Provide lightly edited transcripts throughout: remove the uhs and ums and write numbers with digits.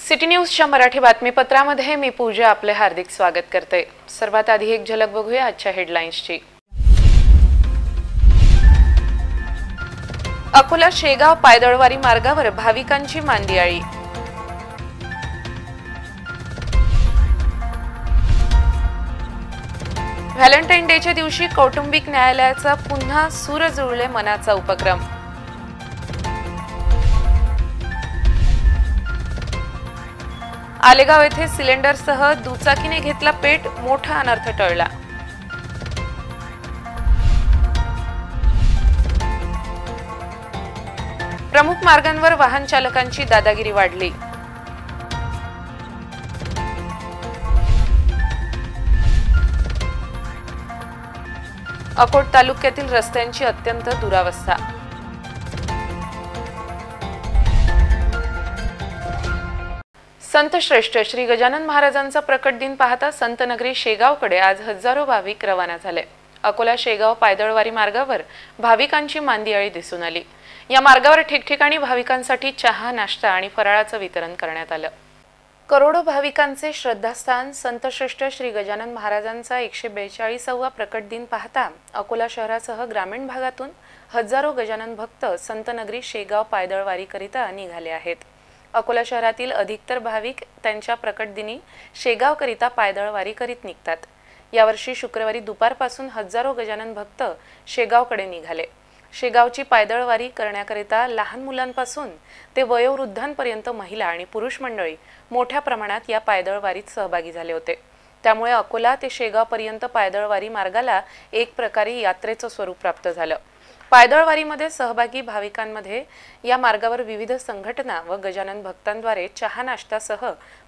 City न्यूजच्या मराठी बातमीपत्रामध्ये मी पूजा आपले हार्दिक स्वागत करते। सर्वात आधी एक झलक बघूया आजच्या हेडलाईन्सची। अकोला शेगाव पायदळवारी मार्गावर भाविकांची मांदियाळी। व्हॅलेंटाईन डेच्या दिवशी कौटुंबिक न्यायालयाचा पुन्हा सूर जुळले मनाचा उपक्रम। आलेगाव येथे सिलेंडरसह दुचाकीने घेतला पेट, मोठा अनर्थ टळला। प्रमुख मार्गांवर वाहन चालकांची दादागिरी वाढली। अकोट तालुक्यातील रस्त्यांची अत्यंत दुरावस्था। संत श्रेष्ठ श्री गजानन महाराजांचा प्रकट दिन पाहता संत नगरी शेगावकडे आज हजारो भाविक रवाना झाले। अकोला शेगाव पायदळवारी मार्गावर भाविकांची मांदियाळी दिसून आली। या मार्गावर ठिकठिकाणी भाविकांसाठी चहा, नाश्ता आणि फराळाचं वितरण करण्यात आलं। करोडो भाविकांचे श्रद्धास्थान संत श्रेष्ठ श्री गजानन महाराजांचा 142वा प्रकट दिन पाहता अकोला शहरासह ग्रामीण भागातून हजारो गजानन भक्त संत नगरी शेगाव पायदळवारी करिता निघाले आहेत। अकोला शहरातील अधिकतर भाविक त्यांच्या प्रकट दिनी शेगाव करिता पायदळवारी करीत निघतात। यावर्षी शुक्रवारी दुपारपासून हजारो गजानन भक्त शेगावकडे निघाले। शेगावची पायदळवारी करण्याकरिता लहान मुलांपासून ते वयोवृद्धांपर्यंत महिला आणि पुरुष मंडळी मोठ्या प्रमाणात या पायदळवारीत सहभागी झाले होते। त्यामुळे अकोला ते शेगावपर्यंत पायदळवारी मार्गाला एक प्रकारे यात्रेचं स्वरूप प्राप्त झालं। पायदळवारीमध्ये सहभागी भाविकांमध्ये या मार्गावर विविध संघटना व गजानन भक्तांद्वारे चहा, नाश्तासह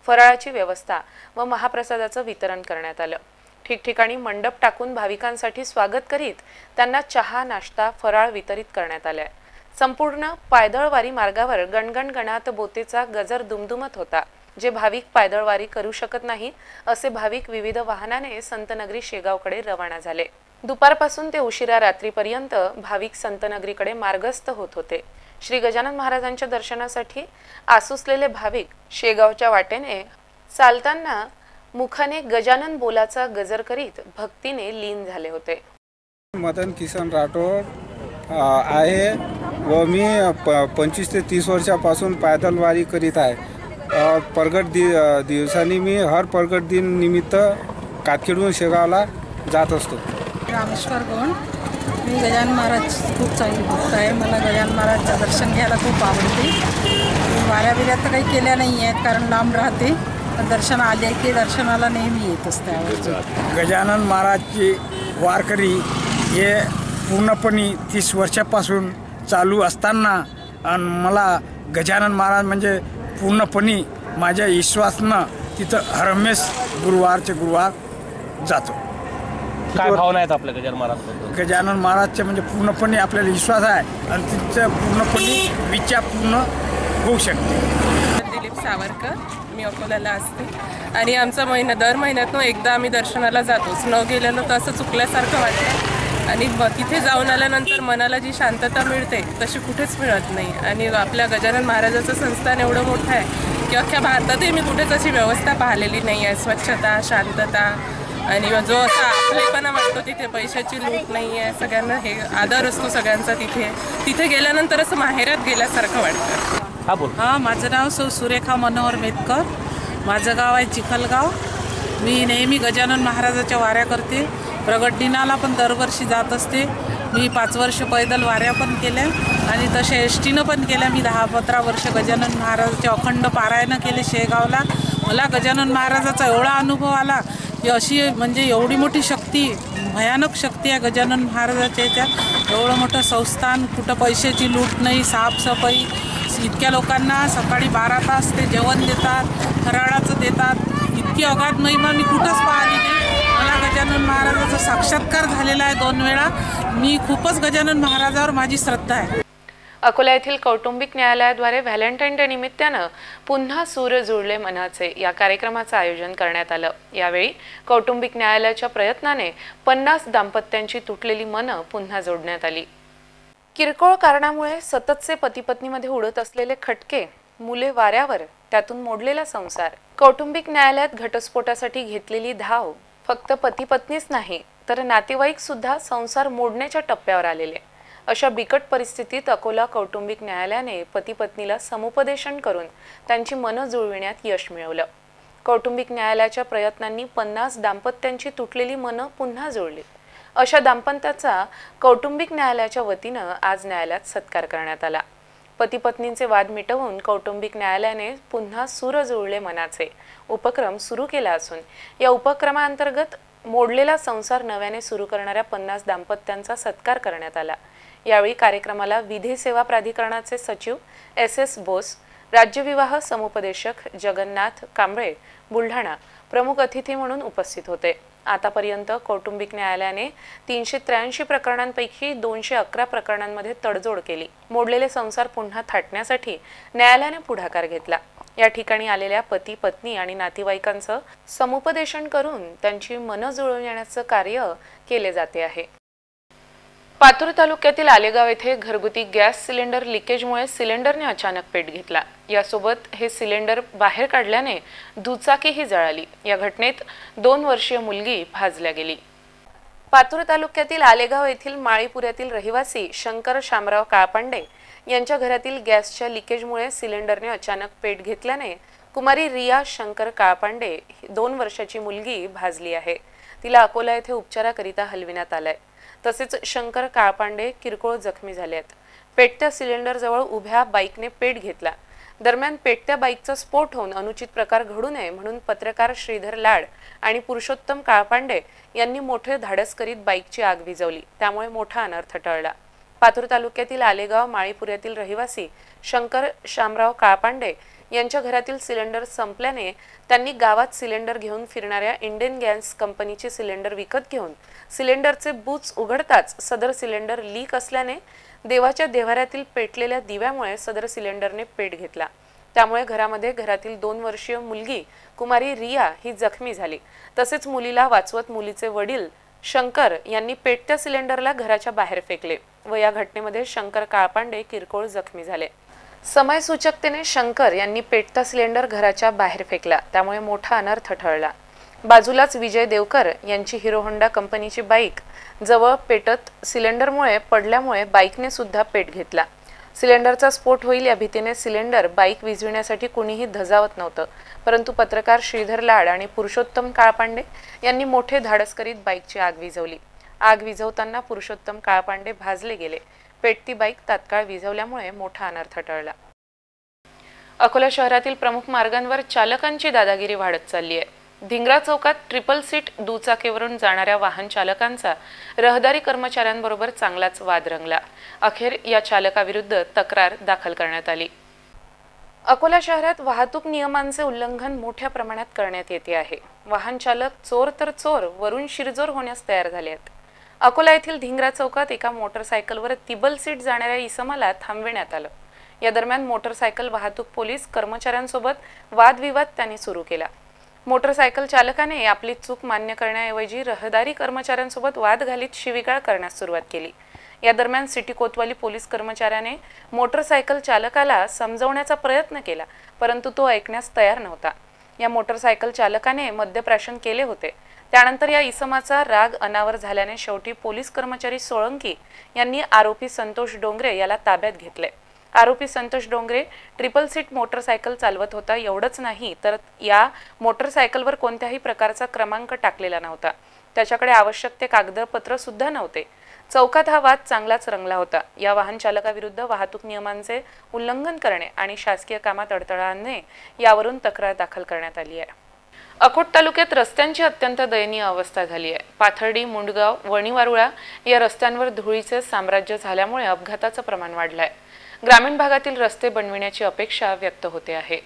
फराळाची व्यवस्था व महाप्रसादाचं वितरण करण्यात आलं। ठिकठिकाणी मंडप टाकून भाविकांसाठी स्वागत करीत त्यांना चहा, नाश्ता, फराळ वितरित करण्यात आलाय। संपूर्ण पायदळवारी मार्गावर गणगण गणात बोतेचा गजर दुमदुमत होता। जे भाविक पायदळवारी करू शकत नाही असे भाविक विविध वाहनाने संतनगरी शेगावकडे रवाना झाले। दुपारपासून ते उशिरा रात्रीपर्यंत भाविक संतनगरीकडे मार्गस्थ होत होते। श्री गजानन महाराजांच्या दर्शनासाठी आसुसलेले भाविक शेगावच्या वाटेने चालताना मुखाने गजानन बोलाचा गजर करीत भक्तीने लीन झाले होते। मदन किसन राठोड आहे व मी 25 ते 30 वर्षापासून पायदळवारी करीत आहे। प्रगट दिवसांनी मी हर प्रगट दिन निमित्त कातखेडून शेगावला जात असतो। रामेश्वर गोंड, मी गजानन महाराज खूप चांगली भक्त आहे। मला गजानन महाराजचं दर्शन घ्यायला खूप आवडते। वाऱ्या बिऱ्या तर काही केल्या नाही आहेत कारण लांब राहते, पण दर्शन आले की दर्शनाला नेहमी येत असते। गजानन महाराजची वारकरी हे पूर्णपणे 30 वर्षापासून चालू असताना आणि मला गजानन महाराज म्हणजे पूर्णपणे माझ्या विश्वासनं तिथं हरमेश गुरुवारचे गुरुवार जातो। काय भावना आहेत आपल्या गजानन महाराज? गजानन महाराजचे म्हणजे पूर्णपणे आपल्याला विश्वास आहे आणि तिचं पूर्णपणे विचार पूर्ण होऊ शकते। दिलीप सावरकर, मी अकोल्याला असते आणि आमचा दर महिन्यातून एकदा आम्ही दर्शनाला जातोच। न गेलेलो तर असं चुकल्यासारखं वाटतं आणि तिथे जाऊन आल्यानंतर मनाला जी शांतता मिळते तशी कुठेच मिळत नाही। आणि आपल्या गजानन महाराजाचं संस्थान एवढं मोठं आहे की अख्ख्या भारतातही मी कुठेच अशी व्यवस्था पाहिलेली नाही आहे। स्वच्छता, शांतता आणि जो असा आपलेपणा वाटतो तिथे, पैशाची लूट नाही आहे, सगळ्यांना हे आदर असतो सगळ्यांचा। तिथे गेल्यानंतर असं माहेरात गेल्यासारखं वाटतं। हां, माझं नाव सुरेखा मनोहर मेतकर, माझं गाव आहे चिखलगाव। मी नेहमी गजानन महाराजाच्या वाऱ्या करते। प्रगट दिनाला पण दरवर्षी जात असते। मी 5 वर्ष पैदल वाऱ्या पण केल्या आणि तसे एसटीनं पण केल्या। मी 10-15 वर्ष गजानन महाराजाचे अखंड पारायण केले शेगावला। मला गजानन महाराजाचा एवढा अनुभव आला की अशी म्हणजे एवढी मोठी शक्ती, भयानक शक्ती आहे गजानन महाराजाच्या याच्यात। एवढं मोठं संस्थान, कुठं पैशाची लूट नाही, साफसफाई, इतक्या लोकांना सकाळी 12 तास ते जेवण देतात, फराळाचं देतात। इतकी अगाध महिमा मी कुठंच पाहिली नाही। मला गजानन महाराजाचा साक्षात्कार झालेला आहे 2 वेळा। मी खूपच गजानन महाराजावर माझी श्रद्धा आहे। अकोला येथील कौटुंबिक न्यायालयाद्वारे व्हॅलेंटाईन डे निमित्तानं पुन्हा सूर जुळले मनाचे या कार्यक्रमाचं आयोजन करण्यात आलं। यावेळी कौटुंबिक न्यायालयाच्या प्रयत्नाने 50 दाम्पत्यांची तुटलेली मनं पुन्हा जोडण्यात आली। किरकोळ कारणामुळे सततचे पती-पत्नीमध्ये उडत असलेले खटके मुले वाऱ्यावर, त्यातून मोडलेला संसार. कौटुंबिक न्यायालयात घटस्फोटासाठी घेतलेली धाव फक्त पती पत्नीच नाही तर नातेवाईक सुद्धा संसार मोडण्याच्या टप्प्यावर आलेले. अशा बिकट परिस्थितीत अकोला कौटुंबिक न्यायालयाने पती पत्नीला समुपदेशन करून त्यांची मनं जुळविण्यात यश मिळवलं. कौटुंबिक न्यायालयाच्या प्रयत्नांनी 50 दाम्पत्यांची तुटलेली मनं पुन्हा जुळली. अशा दाम्पत्याचा कौटुंबिक न्यायालयाच्या वतीनं आज न्यायालयात सत्कार करण्यात आला. पती पत्नींचे वाद मिटवून कौटुंबिक न्यायालयाने पुन्हा सूर जुळले मनाचे उपक्रम सुरू केला असून या उपक्रमाअंतर्गत मोडलेला संसार नव्याने सुरू करणाऱ्या 50 दाम्पत्यांचा सत्कार करण्यात आला. यावेळी कार्यक्रमाला विधी सेवा प्राधिकरणाचे सचिव SS बोस, राज्य विवाह समुपदेशक जगन्नाथ कांबळे बुलढाणा प्रमुख अतिथी म्हणून उपस्थित होते. आतापर्यंत कौटुंबिक न्यायालयाने 383 प्रकरणांपैकी 211 प्रकरणांमध्ये तडजोड केली. मोडलेले संसार पुन्हा थाटण्यासाठी न्यायालयाने पुढाकार घेतला. या ठिकाणी आलेल्या पती पत्नी आणि नातेवाईकांचं समुपदेशन करून त्यांची मनं जुळवण्याचं कार्य केले जाते आहे. पातूर तालुक्यातील आलेगाव येथे घरगुती गॅस सिलेंडर लिकेजमुळे सिलेंडरने अचानक पेट घेतला. यासोबत हे सिलेंडर बाहेर काढल्याने दुचाकीही जळाली. या घटनेत 2 वर्षीय मुलगी भाजल्या गेली. पातूर तालुक्यातील आलेगाव येथील माळीपुऱ्यातील रहिवासी शंकर शामराव काळपांडे यांच्या घरातील गॅसच्या लिकेजमुळे सिलेंडरने अचानक पेट घेतल्याने कुमारी रिया शंकर काळपांडे 2 वर्षाची मुलगी भाजली आहे. तिला अकोला येथे उपचाराकरिता हलविण्यात आलंय. तसेच शंकर काळपांडे किरकोळ जखमी झाले आहेत. पेटत्या सिलेंडर जवळ उभ्या बाईकने पेट घेतला. दरम्यान पेटत्या बाईकचा स्फोट होऊन अनुचित प्रकार घडू नये म्हणून पत्रकार श्रीधर लाड आणि पुरुषोत्तम काळपांडे यांनी मोठे धाडस करीत बाईकची आग विझवली. त्यामुळे मोठा अनर्थ टळला. पातूर तालुक्यातील आलेगाव माळीपुऱ्यातील रहिवासी शंकर शामराव काळपांडे यांच्या घरातील सिलेंडर संपल्याने त्यांनी गावात सिलेंडर घेऊन फिरणाऱ्या इंडियन गॅस कंपनीचे सिलेंडर विकत घेऊन सिलेंडरचे बूच उघडताच सदर सिलेंडर लीक असल्याने देवाच्या देव्हाऱ्यातील पेटलेल्या दिव्यामुळे सदर सिलेंडरने पेट घेतला. त्यामुळे घरातील 2 वर्षीय मुलगी कुमारी रिया ही जखमी झाली. तसेच मुलीला वाचवत मुलीचे वडील शंकर यांनी पेटत्या सिलेंडरला घराच्या बाहेर फेकले व या घटनेमध्ये शंकर काळपांडे किरकोळ जखमी झाले. समयसूचकतेने शंकर यांनी पेटता सिलेंडर घराच्या बाहेर फेकला. त्यामुळे मोठा अनर्थ टळला. बाजूलाच विजय देवकर यांची हिरो होंडा कंपनीची बाईक जवळ पेटत सिलेंडरमुळे पडल्यामुळे बाईकने सुद्धा पेट घेतला. सिलेंडरचा स्फोट होईल या भीतीने सिलेंडर बाईक विझविण्यासाठी कुणीही धजावत नव्हतं. परंतु पत्रकार श्रीधर लाड आणि पुरुषोत्तम काळपांडे यांनी मोठे धाडस करीत बाईकची आग विझवली. आग विझवताना पुरुषोत्तम काळपांडे भाजले गेले. पेटती बाईक तात्काळ विझवल्यामुळे मोठा अनर्थ टळला. अकोला शहरातील प्रमुख मार्गांवर चालकांची दादागिरी वाढत चालली आहे. धिंग्रा चौकात ट्रिपल सीट दुचाकीवरून जाणाऱ्या वाहन चालकांचा रहदारी कर्मचाऱ्यांबरोबर चांगलाच वाद रंगला. अखेर या चालकाविरुद्ध तक्रार दाखल करण्यात आली. अकोला शहरात वाहतूक नियमांचे उल्लंघन मोठ्या प्रमाणात करण्यात येते आहे. वाहन चालक चोर तर चोर वरून शिरजोर होण्यास तयार झाले आहेत. अकोला येथील धिंग्रा चौकात एका मोटरसायकलवर तिबल सीट जाणाऱ्या इसमाला थांबविण्यात आलं. या दरम्यान मोटरसायकल वाहतूक पोलीस कर्मचाऱ्यांसोबत वादविवाद त्यांनी सुरू केला. मोटरसायकल चालकाने आपली चूक मान्य करण्याऐवजी रहदारी कर्मचाऱ्यांसोबत वाद घालीत शिवीगाळ करण्यास सुरुवात केली. या दरम्यान सिटी कोतवाली पोलीस कर्मचाऱ्याने मोटरसायकल चालकाला समजवण्याचा प्रयत्न केला, परंतु तो ऐकण्यास तयार नव्हता. या मोटरसायकल चालकाने मद्यप्राशन केले होते. त्यानंतर या इसमाचा राग अनावर झाल्याने शेवटी पोलीस कर्मचारी सोळंकी यांनी आरोपी संतोष डोंगरे याला ताब्यात घेतले. आरोपी Santosh Dongre triple seat motorcycle चालवत होता. एवढंच नाही तर या मोटरसायकलवर कोणत्याही प्रकारचा क्रमांक टाकलेला नव्हता. त्याच्याकडे आवश्यक ते कागदपत्र सुद्धा नव्हते. चौकात हा वाद चांगलाच रंगला होता. या वाहन चालकाविरुद्ध वाहतूक नियमांचे उल्लंघन करणे आणि शासकीय कामात अडथळा आणणे यावरून तक्रार दाखल करण्यात आली आहे. अकोट तालुक्यात रस्त्यांची अत्यंत दयनीय अवस्था झाली आहे. पाथर्डी, मुंडगाव, वणीवारुळा या रस्त्यांवर धुळीचे साम्राज्य झाल्यामुळे अपघाताचं प्रमाण वाढलंय. ग्रामीण भागातील रस्ते बनविण्याची अपेक्षा व्यक्त होते आहे.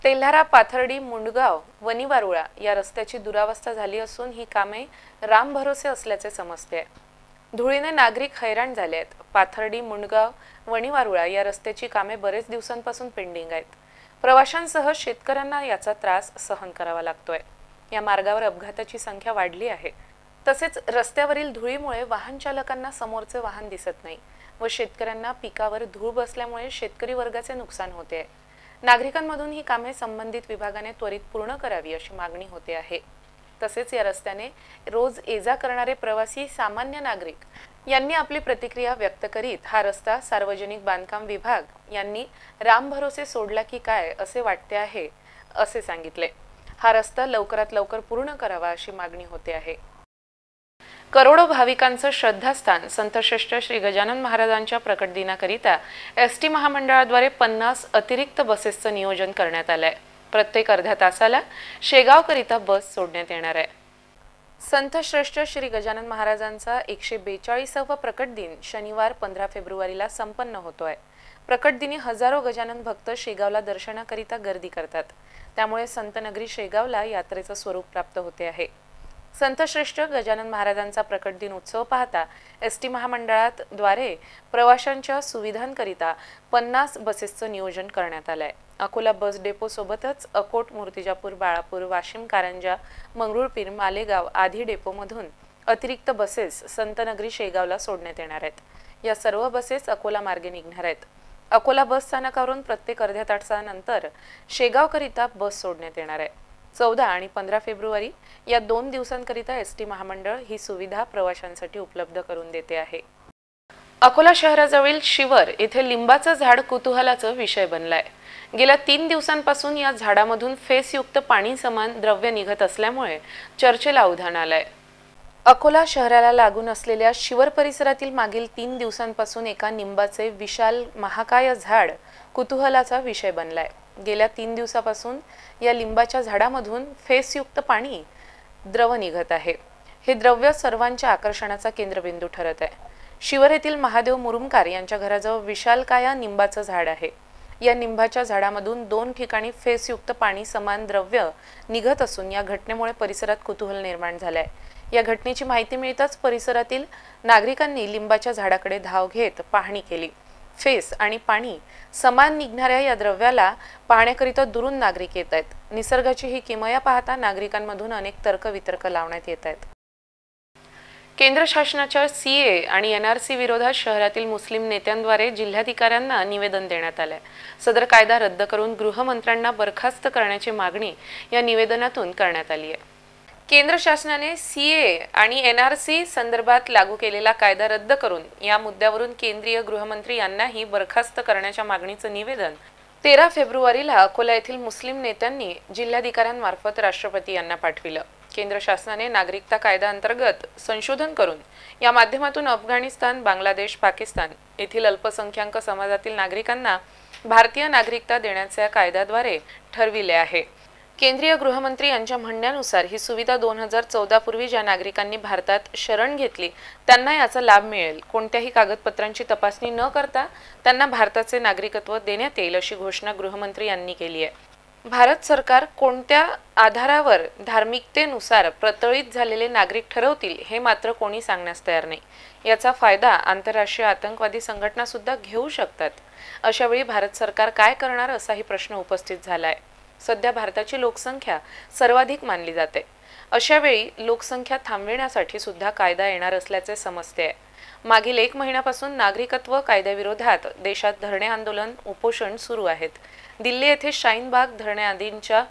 तेल्हारा, पाथर्डी, मुंडगाव, वणीवारुळा या रस्त्याची दुरावस्था झाली असून ही कामे राम भरोसे असल्याचे समजते. धुळीने नागरिक हैराण झाले आहेत. पाथर्डी, मुंडगाव, वणीवारुळा या रस्त्याची कामे बरेच दिवसांपासून पेंडिंग आहेत. प्रवाशांसह शेतकऱ्यांना याचा त्रास सहन करावा लागतोय. या मार्गावर अपघाताची संख्या वाढली आहे. तसेच रस्त्यावरील धुळीमुळे वाहन चालकांना समोरचे वाहन दिसत नाही व शेतकऱ्यांना पिकावर धूळ बसल्यामुळे शेतकरी वर्गाचे नुकसान होते. नागरिकांमधून ही कामे संबंधित विभागाने त्वरित पूर्ण करावी अशी मागणी होते आहे। तसेच या रस्त्याने रोज ये-जा करणारे प्रवासी सामान्य नागरिक यांनी आपली प्रतिक्रिया व्यक्त करीत हा रस्ता सार्वजनिक बांधकाम विभाग यांनी राम भरोसे सोडला की काय असे वाटते आहे असे सांगितले। हा रस्ता लवकरात लवकर पूर्ण करावा अशी मागणी होते आहे। करोडो भाविकांचं श्रद्धास्थान संतश्रेष्ठ श्री गजानन महाराजांच्या प्रकट दिनाकरिता एसटी महामंडळाद्वारे 50 अतिरिक्त बसेसचं नियोजन करण्यात आलंय। प्रत्येक अर्ध्या तासाला शेगावकरिता बस सोडण्यात येणार आहे। संतश्रेष्ठ श्री गजानन महाराजांचा 142वा प्रकट दिन शनिवार 15 फेब्रुवारीला संपन्न होतोय। प्रकट दिनी हजारो गजानन भक्त शेगावला दर्शनाकरिता गर्दी करतात। त्यामुळे संतनगरी शेगावला यात्रेचं स्वरूप प्राप्त होते आहे। संतश्रेष्ठ गजानन महाराजांचा प्रकट दिन उत्सव पाहता एसटी महामंडळात द्वारे प्रवाशांच्या सुविधांकरिता 50 बसेसचं नियोजन करण्यात आलंय। अकोला बस डेपो सोबतच अकोट, मूर्तिजापूर, बाळापूर, वाशिम, कारंजा, मंगरुळपीर, मालेगाव आदी डेपोमधून अतिरिक्त बसेस संतनगरी शेगावला सोडण्यात येणार आहेत। या सर्व बसेस अकोला मार्गे निघणार आहेत। अकोला बस स्थानकावरून प्रत्येक अर्ध्या तासानंतर शेगावकरिता बस सोडण्यात येणार आहे। 14 आणि 15 फेब्रुवारी या 2 दिवसांकरिता एसटी महामंडळ ही सुविधा प्रवाशांसाठी उपलब्ध करून देते आहे। अकोला शहराजवळील शिवर येथे लिंबाचं झाड कुतूहलाचा विषय बनलाय। गेल्या 3 दिवसांपासून या झाडामधून फेसयुक्त पाणी समान द्रव्य निघत असल्यामुळे चर्चेला उधाण आलंय। अकोला शहराला लागून असलेल्या शिवर परिसरातील मागील 3 दिवसांपासून एका निंबाचे विशाल महाकाय झाड कुतूहलाचा विषय बनलाय। गेल्या 3 दिवसापासून या लिंबाच्या झाडामधून फेसयुक्त पाणी द्रव निघत आहे। हे द्रव्य सर्वांच्या आकर्षणाचा केंद्रबिंदू ठरत आहे। शिवर येथील महादेव मुरुमकार यांच्या घराजवळ विशालकाय निंबाचं झाड आहे। या निंबाच्या झाडामधून 2 ठिकाणी फेसयुक्त पाणी समान द्रव्य निघत असून या घटनेमुळे परिसरात कुतूहल निर्माण झालंय। या घटनेची माहिती मिळताच परिसरातील नागरिकांनी लिंबाच्या झाडाकडे धाव घेत पाहणी केली। फेस आणि पाणी समान निघणाऱ्या या द्रव्याला पाहण्याकरिता दुरून नागरिक येत आहेत। निसर्गाची ही किमया पाहता नागरिकांमधून अनेक तर्कवितर्क लावण्यात येत आहेत। केंद्र शासनाच्या सीए आणि एनआरसी विरोधात शहरातील मुस्लिम नेत्यांद्वारे जिल्हाधिकाऱ्यांना निवेदन देण्यात आले। सदर कायदा रद्द करून गृहमंत्र्यांना बरखास्त करण्याची मागणी या निवेदनातून करण्यात आली आहे। केंद्र शासनाने सीए आणि एनआरसी संदर्भात लागू केलेला कायदा रद्द करून या मुद्द्यावरून केंद्रीय गृहमंत्री यांनाही बरखास्त करण्याच्या मागणीचं निवेदन 13 फेब्रुवारीला अकोला येथील मुस्लिम नेत्यांनी जिल्हाधिकाऱ्यांमार्फत राष्ट्रपती यांना पाठविलं। केंद्र शासनाने नागरिकता कायदा अंतर्गत संशोधन करून या माध्यमातून अफगाणिस्तान, बांगलादेश, पाकिस्तान येथील अल्पसंख्याक समाजातील नागरिकांना भारतीय नागरिकता देण्याच्या कायद्याद्वारे ठरविले आहे। केंद्रीय गृहमंत्री यांच्या म्हणण्यानुसार ही सुविधा 2014 पूर्वी ज्या नागरिकांनी भारतात शरण घेतली त्यांना याचा लाभ मिळेल। कोणत्याही कागदपत्रांची तपासणी न करता त्यांना भारताचे नागरिकत्व देण्यात येईल अशी घोषणा गृहमंत्री यांनी केली आहे। भारत सरकार कोणत्या आधारावर धार्मिकतेनुसार प्रतळित झालेले नागरिक ठरवतील हे मात्र कोणी सांगण्यास तयार नाही। याचा फायदा आंतरराष्ट्रीय आतंकवादी संघटना सुद्धा घेऊ शकतात। अशा वेळी भारत सरकार काय करणार असाही प्रश्न उपस्थित झाला आहे। सध्या भारताची लोकसंख्या सर्वाधिक मानली जाते। अशा वेळी लोकसंख्या थांबविण्यासाठी सुद्धा कायदा येणार असल्याचे समजते आहे। मागील 1 महिन्यापासून नागरिकत्व कायद्याविरोधात देशात धरणे आंदोलन, उपोषण सुरू आहेत। दिल्ली येथे शाहीन बाग धरणे आदींच्या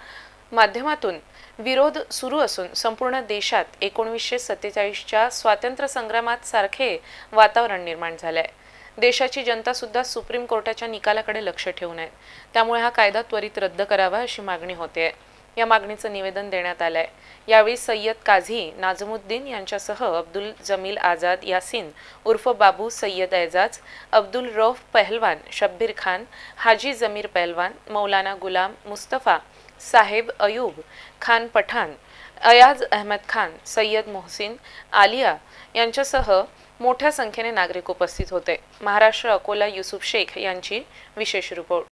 माध्यमातून विरोध सुरू असून संपूर्ण देशात 1947च्या स्वातंत्र्य संग्रामात सारखे वातावरण निर्माण झाले आहे। देशाची जनता सुद्धा सुप्रीम कोर्टाच्या निकालाकडे लक्ष ठेवून आहे। त्यामुळे हा कायदा त्वरित रद्द करावा अशी मागणी होते। या मागणीचं निवेदन देण्यात आलंय। यावेळी सय्यद काझी नाझमुद्दीन यांच्यासह अब्दुल जमील आझाद यासीन उर्फ बाबू, सय्यद एजाज, अब्दुल रौफ पहलवान, शब्बीर खान, हाजी जमीर पहलवान, मौलाना गुलाम मुस्तफा, साहेब अयूब खान पठाण, अयाज अहमद खान, सय्यद मोहसिन, आलिया यांच्यासह मोठ्या संख्येने नागरिक उपस्थित होते। महाराष्ट्र अकोला युसुफ शेख यांची विशेष रिपोर्ट।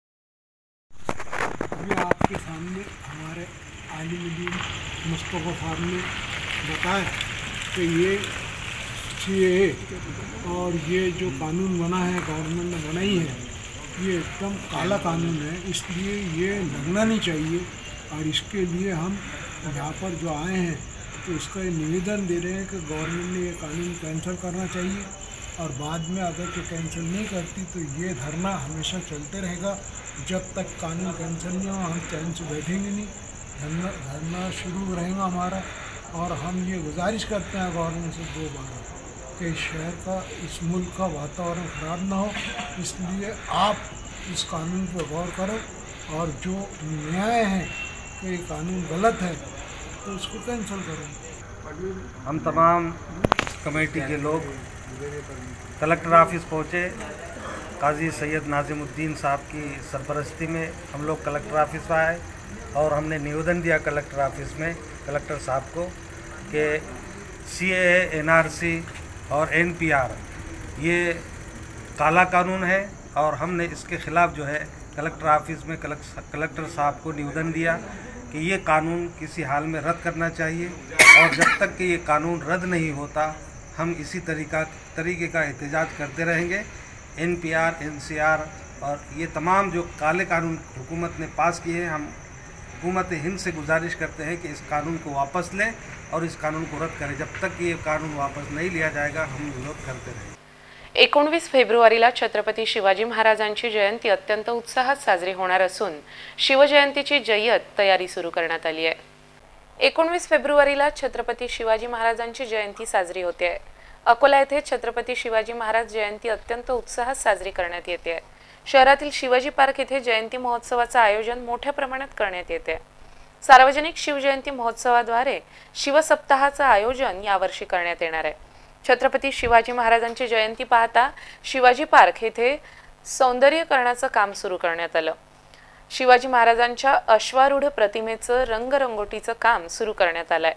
अभी आपके सामने हमारे आलिम मुस्तफा साहब ने बताया कि ये सीएए और ये जो कानून बना है, गवर्नमेंट ने बनाई है, ये एकदम काला कानून है, इसलिए ये लगना नहीं चाहिए। और इसके लिए हम यहाँ पर जो आए हैं तो उसका निवेदन दे रहे हैं कि गवर्नमेंट ने ये कानून कैंसिल करना चाहिए और बाद में अगर जो कैंसिल नहीं करती तो ये धरना हमेशा चलते रहेगा। जब तक कानून कैंसिल नहीं हो हम चैन से बैठेंगे नहीं, धरना शुरू रहेगा हमारा। और हम ये गुजारिश करते हैं गवर्नमेंट से 2 बार कि शहर का, इस मुल्क का वातावरण ख़राब ना हो, इसलिए आप इस कानून पर गौर करो और जो न्याय है कि ये कानून गलत है तो इसको कैंसिल करो। हम तमाम कमेटी के लोग कलेक्टर ऑफिस पहुँचे। काजी सैयद नाजिमुद्दीन साहब की सरपरस्ती में हम लोग कलेक्टर ऑफिस आए और हमने निवेदन दिया कलेक्टर ऑफिस में कलेक्टर साहब को कि CAA, NRC और NPR ये काला कानून है और हमने इसके ख़िलाफ़ जो है कलेक्टर ऑफिस में कलेक्टर साहब को निवेदन दिया कि ये कानून किसी हाल में रद्द करना चाहिए और जब तक कि ये कानून रद्द नहीं होता हम इसी तरीके का एहतजाज करते रहेंगे। NPR, NCR और ये तमाम जो काले कानून हुकूमत ने पास किए हैं, हम हुकूमत हिंद से गुजारिश करते हैं कि इस कानून को वापस लें और इस कानून को रद्द करें। जब तक ये कानून वापस नहीं लिया जाएगा हम विरोध करते रहेंगे। 19 फेब्रुवारीला छत्रपती शिवाजी महाराजांची जयंती अत्यंत उत्साहात साजरी होणार असून शिवजयंतीची जय्यत तयारी सुरू करण्यात आली आहे। 19 फेब्रुवारीला छत्रपती शिवाजी महाराजांची जयंती साजरी होते आहे। अकोला येथे छत्रपती शिवाजी महाराज जयंती अत्यंत उत्साहात साजरी करण्यात येते आहे। शहरातील शिवाजी पार्क येथे जयंती महोत्सवाचे आयोजन मोठ्या प्रमाणात करण्यात येते आहे। सार्वजनिक शिवजयंती महोत्सवाद्वारे शिवसप्ताहाचे आयोजन यावर्षी करण्यात येणार आहे। छत्रपती शिवाजी महाराजांची जयंती पाहता शिवाजी पार्क येथे सौंदर्यीकरणाचे काम सुरू करण्यात आले। शिवाजी महाराजांच्या अश्वारूढ प्रतिमेचे रंगरंगोटीचे काम सुरू करण्यात आले आहे।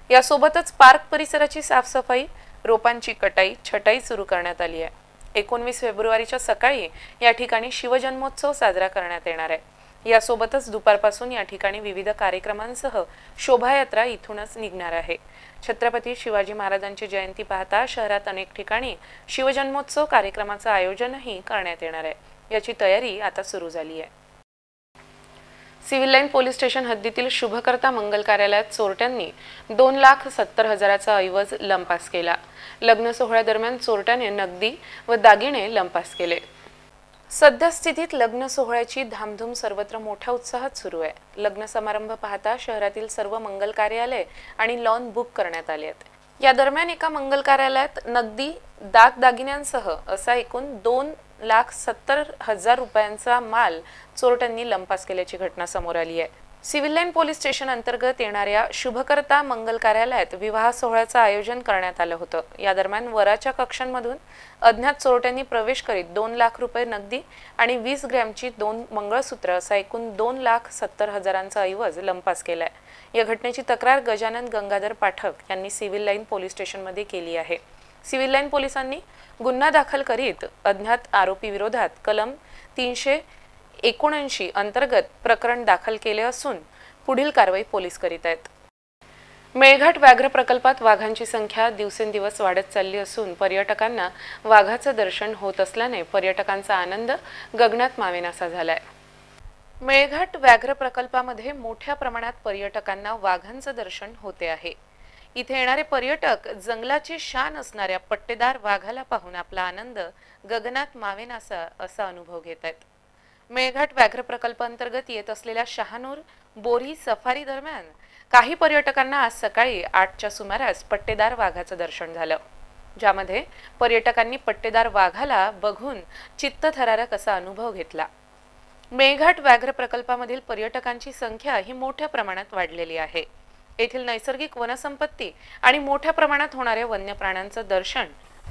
यासोबतच पार्क परिसराची साफसफाई, रोपांची कटाई, छटाई सुरू करण्यात आली आहे। 19 फेब्रुवारीच्या सकाळी या ठिकाणी शिवजन्मोत्सव साजरा करण्यात येणार आहे। यासोबतच दुपारपासून या ठिकाणी विविध कार्यक्रमांसह शोभायात्रा इथूनच निघणार आहे। छत्रपती शिवाजी महाराजांची जयंती पाहता शहरात अनेक ठिकाणी शिवजन्मोत्सव कार्यक्रमाचे आयोजनही करण्यात येणार आहे। याची तयारी आता सुरू झाली आहे। सिव्हिल लाईन पोलीस स्टेशन हद्दीतील शुभकर्ता मंगल कार्यालयात चोरट्यांनी 2,70,000चा ऐवज लंपास केला। लग्न सोहळ्यादरम्यान चोरट्याने नगदी व दागिने लंपास केले। सध्या स्थितीत लग्न सोहळ्याची धामधूम सर्वत्र मोठ्या उत्साहात सुरू आहे। लग्न समारंभ पाहता शहरातील सर्व मंगल कार्यालय आणि लॉन बुक करण्यात आले आहेत। या दरम्यान एका मंगल कार्यालयात नगदी, दागिन्यांसह असा एकूण 2,70,000 रुपयांचा माल चोरट्यांनी लंपास केल्याची घटना समोर आली आहे। सिव्हिल लाईन पोलीस स्टेशन अंतर्गत येणाऱ्या शुभकर्ता मंगल कार्यालयात विवाह सोहळ्याचे आयोजन करण्यात आले होते। या दरम्यान वराच्या कक्षांमधून अज्ञात चोरट्यांनी प्रवेश करीत 2 लाख रुपये नगदी आणि 20 ग्रॅमची 2 मंगळसूत्र असा एकूण 2,70,000चा ऐवज लंपास केलाय। या घटनेची तक्रार गजानन गंगाधर पाठक यांनी सिव्हिल लाईन पोलीस स्टेशनमध्ये केली आहे। सिव्हिल लाईन पोलिसांनी गुन्हा दाखल करीत अज्ञात आरोपी विरोधात कलम 379 अंतर्गत प्रकरण दाखल केले असून पुढील कारवाई पोलीस करीत आहेत। मेळघाट व्याघ्र प्रकल्पात वाघांची संख्या दिवसेंदिवस वाढत चालली असून पर्यटकांना वाघाचे दर्शन होत असल्याने पर्यटकांचा आनंद गगनात मावेनासा झालाय। मेळघाट व्याघ्र प्रकल्पामध्ये मोठ्या प्रमाणात पर्यटकांना वाघांचे दर्शन होते आहे। इथे येणारे पर्यटक जंगलाची शान असणाऱ्या पट्टेदार वाघाला पाहून आपला आनंद गगनात मावेनासा असा अनुभव घेत आहेत। मेळघाट व्याघ्र प्रकल्प अंतर्गत येत असलेल्या शहानूर बोरी सफारी दरम्यान काही पर्यटकांना आज सकाळी 8च्या सुमारास पट्टेदार वाघाचे दर्शन झालं, ज्यामध्ये पर्यटकांनी पट्टेदार वाघाला बघून चित्तथरारक असा अनुभव घेतला। मेळघाट व्याघ्र प्रकल्पामधील पर्यटकांची संख्या ही मोठ्या प्रमाणात वाढलेली आहे। येथील नैसर्गिक वनसंपत्ती आणि मोठ्या प्रमाणात होणाऱ्या वन्य प्राण्यांचे दर्शन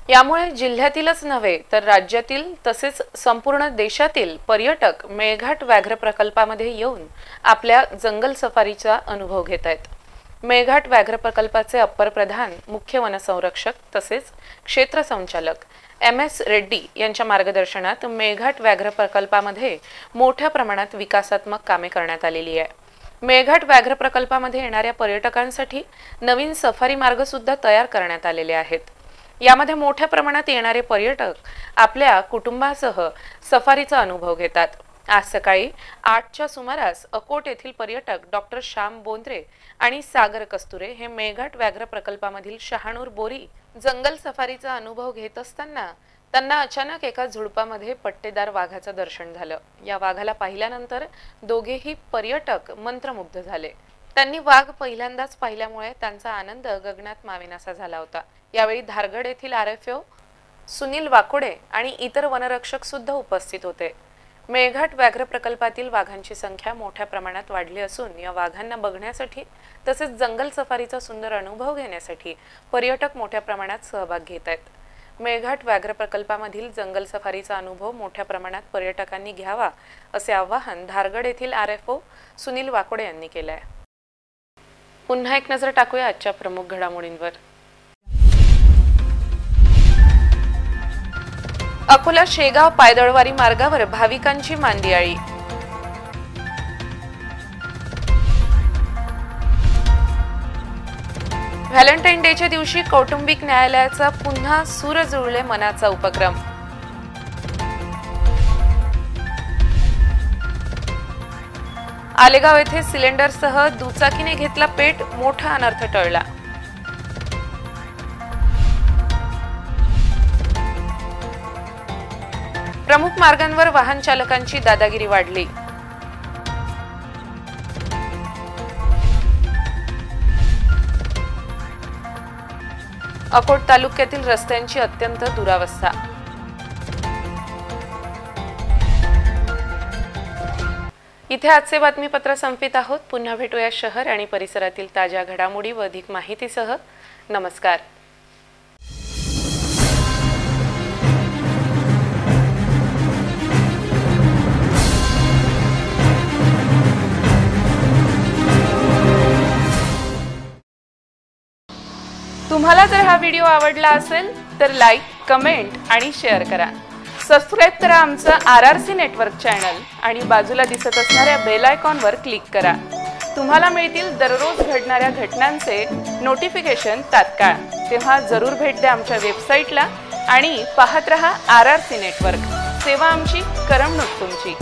यामुळे जिल्ह्यातीलच नव्हे तर राज्यातील तसेच संपूर्ण देशातील पर्यटक मेळघाट व्याघ्र प्रकल्पामध्ये येऊन आपल्या जंगल सफारीचा अनुभव घेत आहेत। मेळघाट व्याघ्र प्रकल्पाचे अप्पर प्रधान मुख्य वनसंरक्षक तसेच क्षेत्र संचालक MS रेड्डी यांच्या मार्गदर्शनात मेळघाट व्याघ्र प्रकल्पामध्ये मोठ्या प्रमाणात विकासात्मक कामे करण्यात आलेली आहे। मेळघाट व्याघ्र प्रकल्पामध्ये येणाऱ्या पर्यटकांसाठी नवीन सफारी मार्ग सुद्धा तयार करण्यात आलेले आहेत। यामध्ये मोठ्या प्रमाणात येणारे पर्यटक आपल्या कुटुंबासह सफारीचा अनुभव घेतात। आज सकाळी 8च्या सुमारास अकोट येथील पर्यटक डॉक्टर श्याम बोंद्रे आणि सागर कस्तुरे हे मेळघाट व्याघ्र प्रकल्पामधील शहाणूर बोरी जंगल सफारीचा अनुभव घेत असताना त्यांना अचानक एका झुडपामध्ये पट्टेदार वाघाचं दर्शन झालं। या वाघाला पाहिल्यानंतर दोघेही पर्यटक मंत्रमुग्ध झाले। त्यांनी वाघ पहिल्यांदाच पाहिल्यामुळे त्यांचा आनंद गगनात मावेनासा झाला होता। यावेळी धारगड येथील आरएफओ सुनील वाकोडे आणि इतर वनरक्षक सुद्धा उपस्थित होते। मेळघाट व्याघ्र प्रकल्पातील वाघांची संख्या मोठ्या प्रमाणात वाढली असून या वाघांना बघण्यासाठी तसेच जंगल सफारीचा सुंदर अनुभव घेण्यासाठी पर्यटक मोठ्या प्रमाणात सहभाग घेत आहेत। मेळघाट व्याघ्र प्रकल्पामधील जंगल सफारीचा अनुभव मोठ्या प्रमाणात पर्यटकांनी घ्यावा असे आवाहन धारगड येथील आरएफओ सुनील वाकोडे यांनी केले आहे। पुन्हा एक नजर टाकूया आजच्या प्रमुख घडामोडींवर। अकोला शेगाव पायदळवारी मार्गावर भाविकांची मांदियाळी। व्हॅलेंटाईन डेच्या दिवशी कौटुंबिक न्यायालयाचा पुन्हा सूर जुळले मनाचा उपक्रम। आलेगाव येथे सिलेंडरसह दुचाकीने घेतला पेट, मोठा अनर्थ टळला। प्रमुख मार्गांवर वाहन चालकांची दादागिरी वाढली। अकोट तालुक्यातील रस्त्यांची अत्यंत दुरावस्था। इथे आजचे बातमीपत्र संपवित आहोत। पुन्हा भेटूया शहर आणि परिसरातील ताज्या घडामोडी व अधिक माहितीसह। नमस्कार। तुम्हाला जर हा व्हिडिओ आवडला असेल तर लाईक, कमेंट आणि शेअर करा। सबस्क्राइब करा आमचं RRC नेटवर्क चॅनल आणि बाजूला दिसत असणाऱ्या बेल आयकॉनवर क्लिक करा। तुम्हाला मिळतील दररोज घडणाऱ्या घटनांचे नोटिफिकेशन तात्काळ। तेव्हा जरूर भेट द्या आमच्या वेबसाईटला आणि पाहत रहा RRC नेटवर्क। सेवा आमची, करमणूक तुमची।